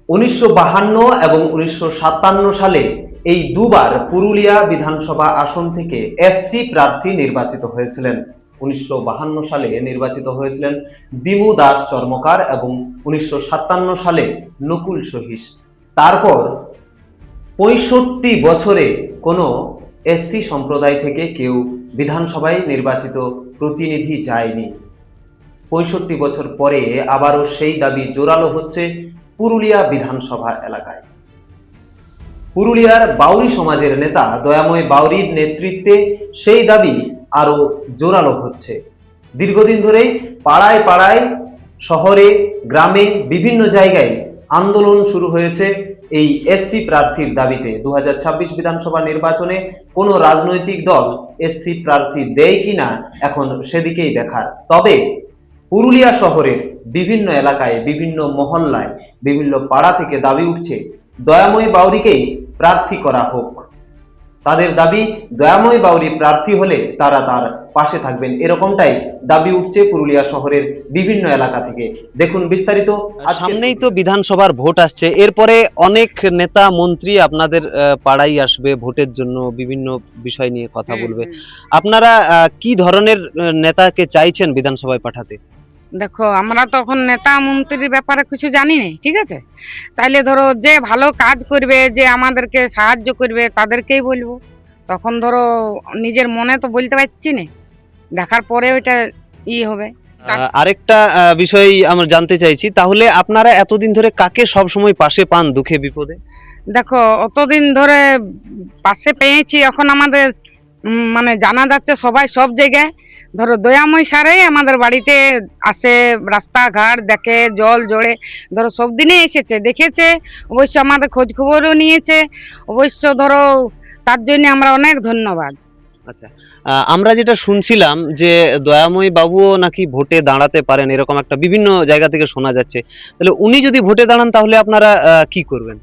1952 এবং 1957 সালে এই দুবার পুরুলিয়া বিধানসভা আসন থেকে এসসি প্রার্থী নির্বাচিত হয়েছিলেন। 1952 সালে নির্বাচিত হয়েছিলেন দিমু দাস চর্মকার এবং 1957 সালে নকুল সহিস। তারপর 65 বছরে কোনো এসসি সম্প্রদায় থেকে কেউ বিধানসভায় নির্বাচিত প্রতিনিধি যায়নি। 65 বছর পরে আবারও সেই দাবি জোরালো হচ্ছে পুরুলিয়া বিধানসভা এলাকায়। পুরুলিয়ার বাউরি সমাজের নেতা দয়াময় বাউরির নেতৃত্বে সেই দাবি আরো জোরালো হচ্ছে। দীর্ঘদিন ধরেই পাড়ায় পাড়ায়, শহরে, গ্রামে বিভিন্ন জায়গায় আন্দোলন শুরু হয়েছে এই এসসি প্রার্থীর দাবিতে। 2026 বিধানসভা নির্বাচনে কোনো রাজনৈতিক দল এসসি প্রার্থী দেয় কিনা এখন সেদিকেই দেখার। তবে পুরুলিয়া শহরের বিভিন্ন এলাকায়, বিভিন্ন মহল্লায়, বিভিন্ন পাড়া থেকে দাবি উঠছে দয়াময় বাউরিকেই প্রার্থী করা হোক। তাদের দাবি, দয়াময় বাউরি প্রার্থী হলে তারা তার পাশে থাকবেন, এরকমটাই দাবি উঠছে পুরুলিয়া শহরের বিভিন্ন এলাকা থেকে। দেখুন বিস্তারিত। সামনেই তো বিধানসভার ভোট আসছে, এরপরে অনেক নেতা মন্ত্রী আপনাদের পাড়ায় আসবে ভোটের জন্য, বিভিন্ন বিষয় নিয়ে কথা বলবে। আপনারা কি ধরনের নেতাকে চাইছেন বিধানসভায় পাঠাতে? দেখো, আমরা তখন নেতা মন্ত্রীর ব্যাপারে কিছু জানি না, ঠিক আছে? তাইলে ধরো যে ভালো কাজ করবে, যে আমাদেরকে সাহায্য করবে তাদেরকেই বলবো। তখন ধরো নিজের মনে তো বলতে পারছি না, দেখার পরে ওইটা হবে। আরেকটা বিষয় আমরা জানতে চাইছি, তাহলে আপনারা এতদিন ধরে কাকে সব সময় পাশে পান দুঃখে বিপদে? দেখো, অতদিন ধরে পাশে পেয়েছি, এখন আমাদের মানে জানা যাচ্ছে সবাই সব জায়গায়। ধরো দয়াময় সারাই আমাদের বাড়িতে আসে, রাস্তাঘাট দেখে, জল জড়ে ধরো সব দিনে এসেছে, দেখেছে, অবশ্য আমাদের খোঁজ খবরও নিয়েছে। অবশ্য ধরো তার জন্য আমরা অনেক ধন্যবাদ। আচ্ছা, আমরা যেটা শুনছিলাম যে দয়াময় বাবুও নাকি ভোটে দাঁড়াতে পারেন, এরকম একটা বিভিন্ন জায়গা থেকে শোনা যাচ্ছে। তাহলে উনি যদি ভোটে দাঁড়ান তাহলে আপনারা কি করবেন?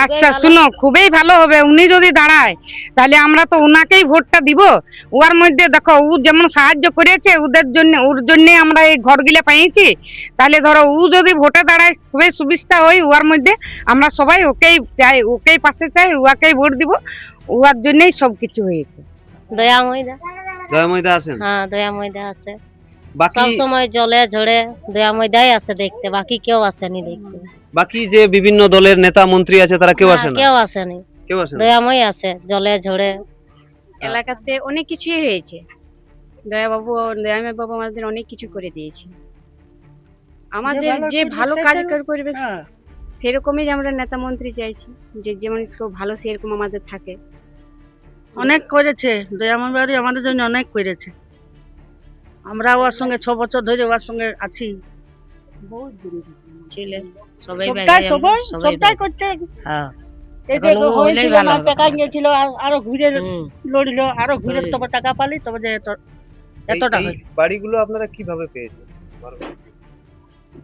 আচ্ছা শুনো, খুবই ভালো হবে। উনি যদি দাঁড়ায় তাহলে আমরা তো উনাকেই ভোটটা দিব। ওর মধ্যে দেখো, ও যেমন সাহায্য করেছে ওদের জন্য, ওর জন্য আমরা এই ঘরগুলো পেয়েছি। তাহলে ধরো ও যদি ভোটে দাঁড়ায় খুবই সুবিধা হয়। ওর মধ্যে আমরা সবাই ওকেই চাই, ওকেই পাশে চাই, ওকেই ভোট দিব। ওর জন্যই সব কিছু হয়েছে। দয়াময়দা আছেন? হ্যাঁ, দয়াময়দা আছে। বাকি সব সময় জলে ঝড়ে দয়াময়দাই আছে দেখতে, বাকি কেউ আসেনি দেখতে। বাকি যে বিভিন্ন দলের নেতা মন্ত্রী আছে তারা কেউ আসে না? কেউ আসেনি, কেউ আসে না। দয়াময় আছে জলে ঝড়ে। এলাকাতে অনেক কিছুই হয়েছে। দয়াময় বাবু আমাদের অনেক কিছু করে দিয়েছে। আমাদের যে ভালো কাজ করবে সেরকমই আমরা নেতা মন্ত্রী চাইছি, যে যেমন ভালো সেরকম আমাদের থাকে। অনেক করেছে দয়াময় বাড়ি, আমাদের জন্য অনেক করেছে। আমরা ওর সঙ্গে 6 বছর ধরে ওর সঙ্গে আছি। সবটাই করছে। টাকা নিয়েছিল, আরো ঘুরে লড়িল, আরো ঘুরে তবে টাকা পালি, তবে যে এত টাকা। বাড়িগুলো আপনারা কিভাবে পেয়েছেন?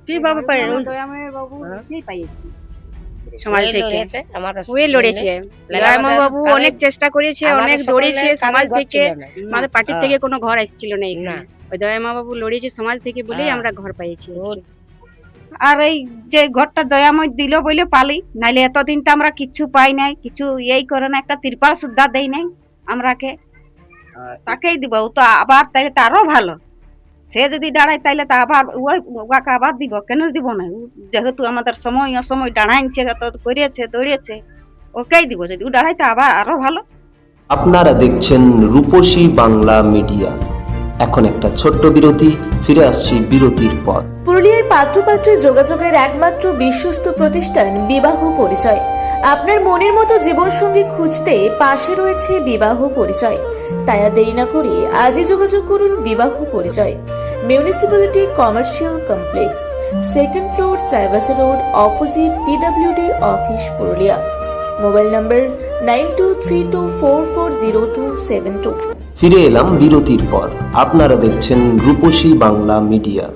কিভাবে পাই? দয়াময় বাবু সেই পাইয়েছি সমাজ থেকে, ওই লড়েছে। দয়াময় বাবু অনেক চেষ্টা করেছে, অনেক দৌড়েছে সমাজ থেকে। আমাদের পার্টি থেকে কোনো ঘর আসছিল না এখানে। ওই দয়াময় বাবু লড়েছে সমাজ থেকে বলেই আমরা ঘর পাইছি। আর এই যে ঘরটা দয়াময় দিল বলে পালি, নাইলে এতদিন তো আমরা কিছু পাই নাই, কিছু এই করে না, একটা তিরপাল সুদ্ধা দেই নাই আমরাকে। তাকেই দিব, ও তো আবার তাইলে তো আরো ভালো। সে যদি দাঁড়ায় তাইলে তা আবার ওকে আবার দিব, কেন দিব না? যেহেতু আমাদের সময় অসময় দাঁড়াইছে, করেছে, দৌড়েছে, ওকেই দিব। যদি ও দাঁড়ায় তা আবার আরো ভালো। আপনারা দেখছেন রূপসী বাংলা মিডিয়া। এখন একটা ছোট্ট বিরতি, ফিরে আসছি বিরতির পর। পুরুলিয়ায় পাত্রপাত্রী যোগাযোগের একমাত্র বিশ্বস্ত প্রতিষ্ঠান বিবাহ পরিচয়। আপনার মনের মতো জীবনসঙ্গী খুঁজতে পাশে রয়েছে বিবাহ পরিচয়। তাই আর দেরি না করে আজই যোগাযোগ করুন বিবাহ পরিচয়। Municipality commercial complex, 2nd floor, Chaibasa road, opposite PWD office, Purulia. Mobile নম্বর 9232440272। ফিরে এলাম বিরতির পর। আপনারা দেখছেন রূপসী বাংলা মিডিয়া।